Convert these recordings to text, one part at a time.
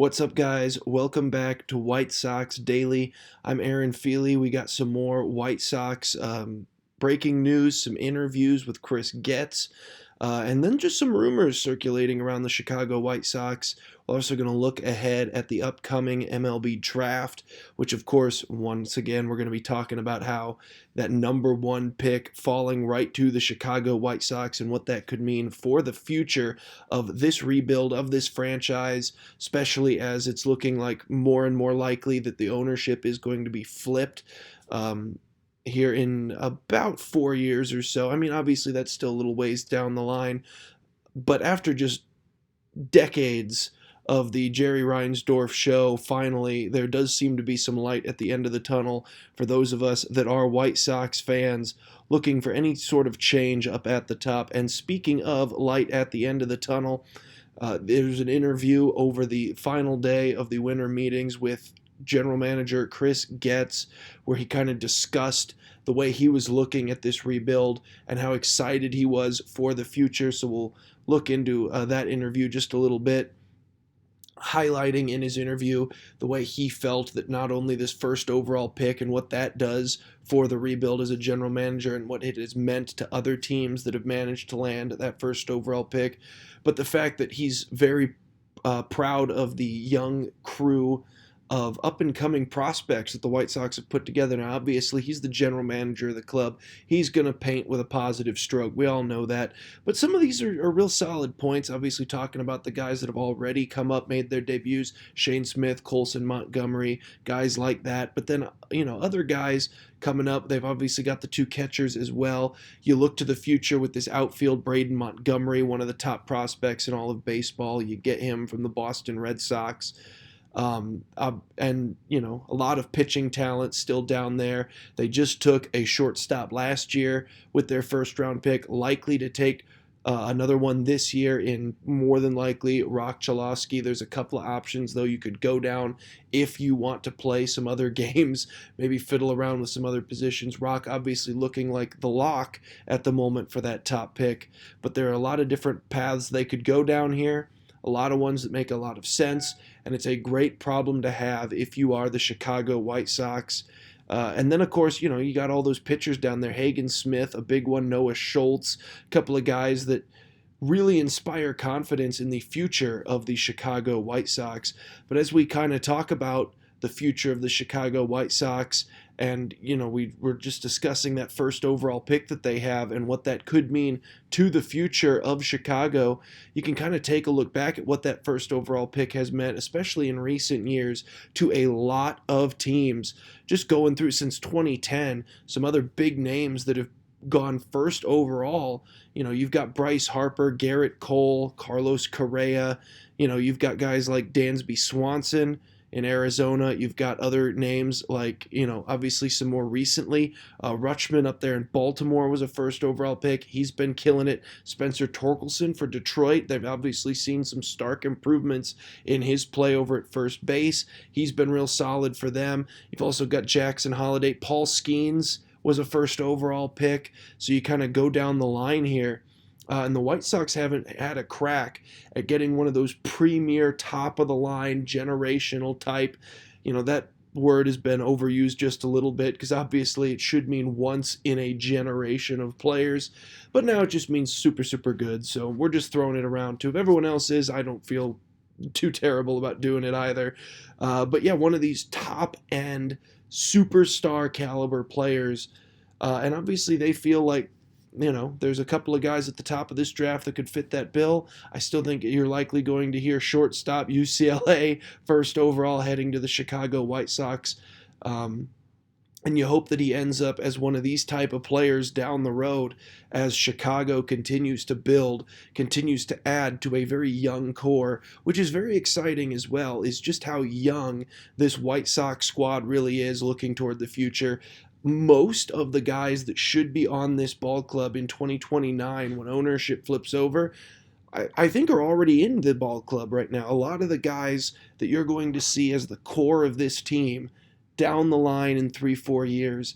What's up, guys? Welcome back to White Sox Daily. I'm Aaron Feely. We got some more White Sox breaking news, some interviews with Chris Getz, and then just some rumors circulating around the Chicago White Sox. We're also going to look ahead at the upcoming MLB draft, which, of course, once again, we're going to be talking about how that number one pick falling right to the Chicago White Sox and what that could mean for the future of this rebuild, of this franchise, especially as it's looking like more and more likely that the ownership is going to be flipped. Here in about 4 years or so. I mean, obviously, that's still a little ways down the line, but after just decades of the Jerry Reinsdorf show, finally, there does seem to be some light at the end of the tunnel for those of us that are White Sox fans looking for any sort of change up at the top. And speaking of light at the end of the tunnel, there's an interview over the final day of the winter meetings with general manager Chris Getz, where he kind of discussed the way he was looking at this rebuild and how excited he was for the future. So we'll look into that interview just a little bit, highlighting in his interview the way he felt that not only this first overall pick and what that does for the rebuild as a general manager and what it has meant to other teams that have managed to land that first overall pick, but the fact that he's very proud of the young crew of up-and-coming prospects that the White Sox have put together. Now, obviously, he's the general manager of the club. He's going to paint with a positive stroke. We all know that. But some of these are real solid points, obviously talking about the guys that have already come up, made their debuts, Shane Smith, Colson Montgomery, guys like that. But then, other guys coming up, they've obviously got the two catchers as well. You look to the future with this outfield, Braden Montgomery, one of the top prospects in all of baseball. You get him from the Boston Red Sox. And a lot of pitching talent still down there. They just took a shortstop last year with their first round pick, likely to take another one this year in more than likely Rock Chalosky. There's a couple of options, though, you could go down if you want to play some other games, maybe fiddle around with some other positions. Rock obviously looking like the lock at the moment for that top pick, but there are a lot of different paths they could go down here. A lot of ones that make a lot of sense, and it's a great problem to have if you are the Chicago White Sox. And then, of course, you got all those pitchers down there. Hagen Smith, a big one, Noah Schultz, a couple of guys that really inspire confidence in the future of the Chicago White Sox. But as we kind of talk about the future of the Chicago White Sox, and we were just discussing that first overall pick that they have and what that could mean to the future of Chicago, you can kind of take a look back at what that first overall pick has meant, especially in recent years, to a lot of teams. Just going through since 2010, some other big names that have gone first overall. You've got Bryce Harper, Garrett Cole, Carlos Correa. You've got guys like Dansby Swanson in Arizona. You've got other names like, obviously some more recently. Rutschman up there in Baltimore was a first overall pick. He's been killing it. Spencer Torkelson for Detroit. They've obviously seen some stark improvements in his play over at first base. He's been real solid for them. You've also got Jackson Holliday. Paul Skeens was a first overall pick. So you kind of go down the line here. And the White Sox haven't had a crack at getting one of those premier, top-of-the-line, generational type. That word has been overused just a little bit because obviously it should mean once in a generation of players. But now it just means super, super good. So we're just throwing it around too. If everyone else is, I don't feel too terrible about doing it either. But yeah, one of these top-end, superstar caliber players. And obviously they feel like, there's a couple of guys at the top of this draft that could fit that bill. I still think you're likely going to hear shortstop UCLA first overall heading to the Chicago White Sox. And you hope that he ends up as one of these type of players down the road as Chicago continues to build, continues to add to a very young core, which is very exciting as well, is just how young this White Sox squad really is looking toward the future. Most of the guys that should be on this ball club in 2029 when ownership flips over, I think are already in the ball club right now. A lot of the guys that you're going to see as the core of this team down the line in 3-4 years,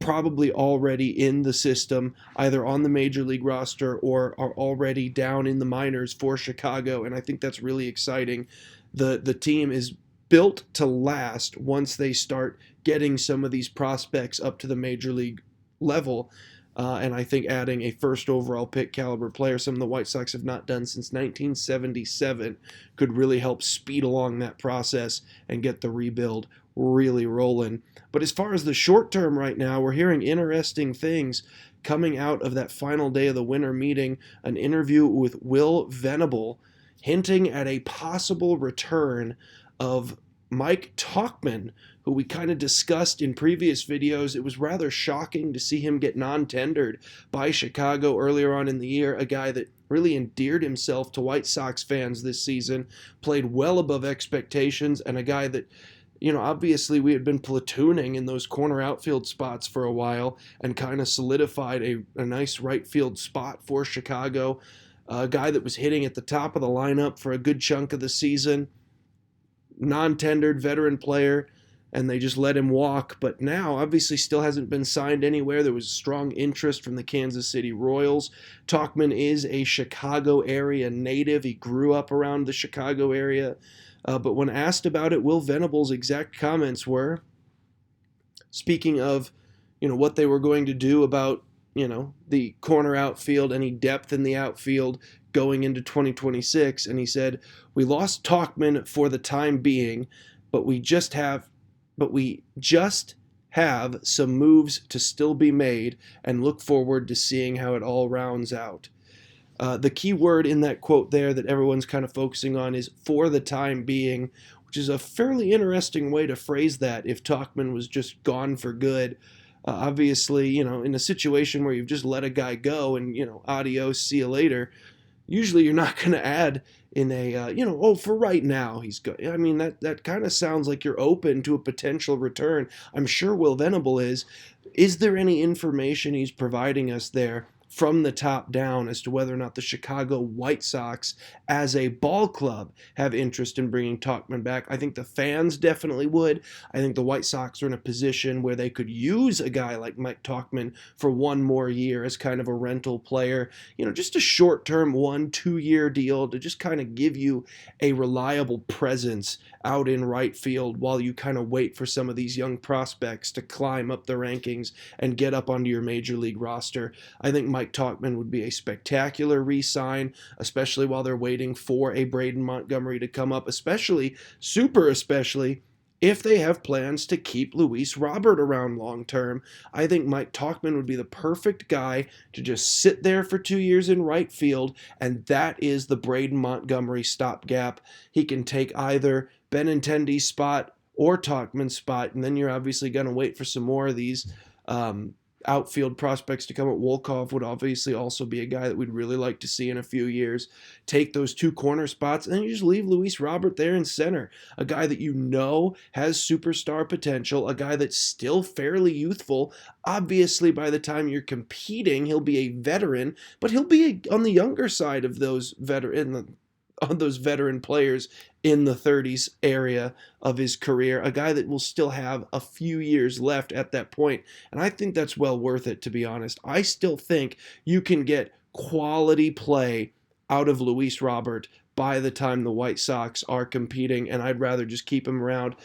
probably already in the system, either on the major league roster or are already down in the minors for Chicago. And I think that's really exciting. the team is built to last once they start getting some of these prospects up to the major league level. And I think adding a first overall pick caliber player, something the White Sox have not done since 1977, could really help speed along that process and get the rebuild really rolling. But as far as the short term right now, we're hearing interesting things coming out of that final day of the winter meeting, an interview with Will Venable hinting at a possible return of Mike Tauchman, who we kind of discussed in previous videos. It was rather shocking to see him get non-tendered by Chicago earlier on in the year, a guy that really endeared himself to White Sox fans this season, played well above expectations, and a guy that, obviously we had been platooning in those corner outfield spots for a while and kind of solidified a nice right field spot for Chicago. A guy that was hitting at the top of the lineup for a good chunk of the season, non-tendered veteran player, and they just let him walk. But now, obviously, still hasn't been signed anywhere. There was strong interest from the Kansas City Royals. Tauchman is a Chicago area native. He grew up around the Chicago area. But when asked about it, Will Venable's exact comments were, speaking of, what they were going to do about, the corner outfield, any depth in the outfield going into 2026, and he said, "We lost Tauchman for the time being, but we just have some moves to still be made and look forward to seeing how it all rounds out." The key word in that quote there that everyone's kind of focusing on is "for the time being," which is a fairly interesting way to phrase that if Tauchman was just gone for good. Obviously, in a situation where you've just let a guy go and, adios, see you later, usually you're not going to add in a, for right now he's good. I mean, that kind of sounds like you're open to a potential return. I'm sure Will Venable is. Is there any information he's providing us there from the top down as to whether or not the Chicago White Sox as a ball club have interest in bringing Tauchman back? I think the fans definitely would. I think the White Sox are in a position where they could use a guy like Mike Tauchman for one more year as kind of a rental player, just a short-term 1-2 year deal to just kind of give you a reliable presence out in right field while you kind of wait for some of these young prospects to climb up the rankings and get up onto your major league roster. I think Mike Tauchman would be a spectacular re-sign, especially while they're waiting for a Braden Montgomery to come up, especially if they have plans to keep Luis Robert around long term. I think Mike Tauchman would be the perfect guy to just sit there for 2 years in right field, and that is the Braden Montgomery stopgap. He can take either Benintendi's spot or Tauchman's spot, and then you're obviously going to wait for some more of these outfield prospects to come up. Wolkoff would obviously also be a guy that we'd really like to see in a few years. Take those 2 corner spots, and then you just leave Luis Robert there in center, a guy that has superstar potential, a guy that's still fairly youthful. Obviously, by the time you're competing, he'll be a veteran, but he'll be on the younger side of those veteran players in the 30s area of his career, a guy that will still have a few years left at that point. And I think that's well worth it, to be honest. I still think you can get quality play out of Luis Robert by the time the White Sox are competing, and I'd rather just keep him around.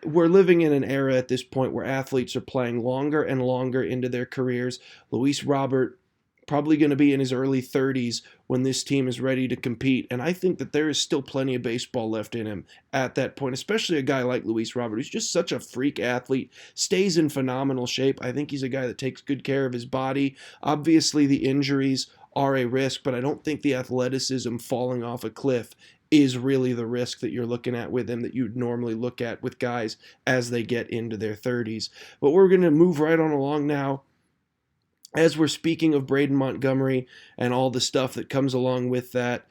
We're living in an era at this point where athletes are playing longer and longer into their careers. Luis Robert probably going to be in his early 30s when this team is ready to compete. And I think that there is still plenty of baseball left in him at that point, especially a guy like Luis Robert, who's just such a freak athlete, stays in phenomenal shape. I think he's a guy that takes good care of his body. Obviously, the injuries are a risk, but I don't think the athleticism falling off a cliff is really the risk that you're looking at with him that you'd normally look at with guys as they get into their 30s. But we're going to move right on along now. As we're speaking of Braden Montgomery and all the stuff that comes along with that,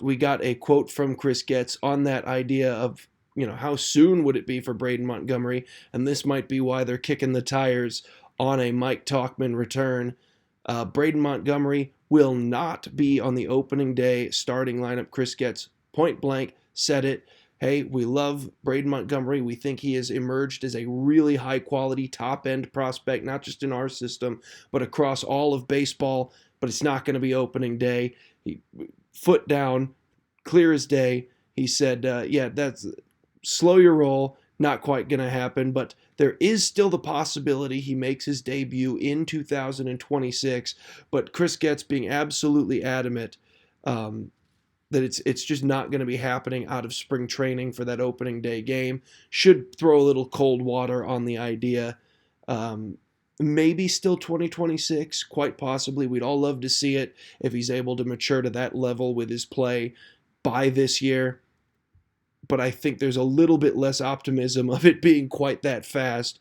we got a quote from Chris Getz on that idea of, how soon would it be for Braden Montgomery, and this might be why they're kicking the tires on a Mike Tauchman return. Braden Montgomery will not be on the opening day starting lineup. Chris Getz point blank said it. Hey, we love Braden Montgomery. We think he has emerged as a really high-quality, top-end prospect, not just in our system, but across all of baseball. But it's not going to be opening day. Foot down, clear as day. He said, yeah, that's slow your roll, not quite going to happen, but there is still the possibility he makes his debut in 2026. But Chris Getz being absolutely adamant um, that it's just not going to be happening out of spring training for that opening day game should throw a little cold water on the idea. Um, Maybe still 2026, quite possibly. We'd all love to see it if he's able to mature to that level with his play by this year, but I think there's a little bit less optimism of it being quite that fast,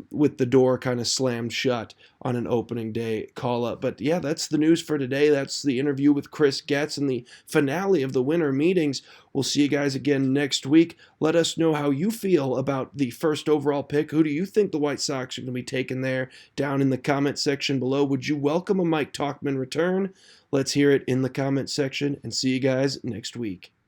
with the door kind of slammed shut on an opening day call up. But yeah, that's the news for today. That's the interview with Chris Getz and the finale of the winter meetings. We'll see you guys again next week. Let us know how you feel about the first overall pick. Who do you think the White Sox are going to be taking there? Down in the comment section below. Would you welcome a Mike Tauchman return? Let's hear it in the comment section, and see you guys next week.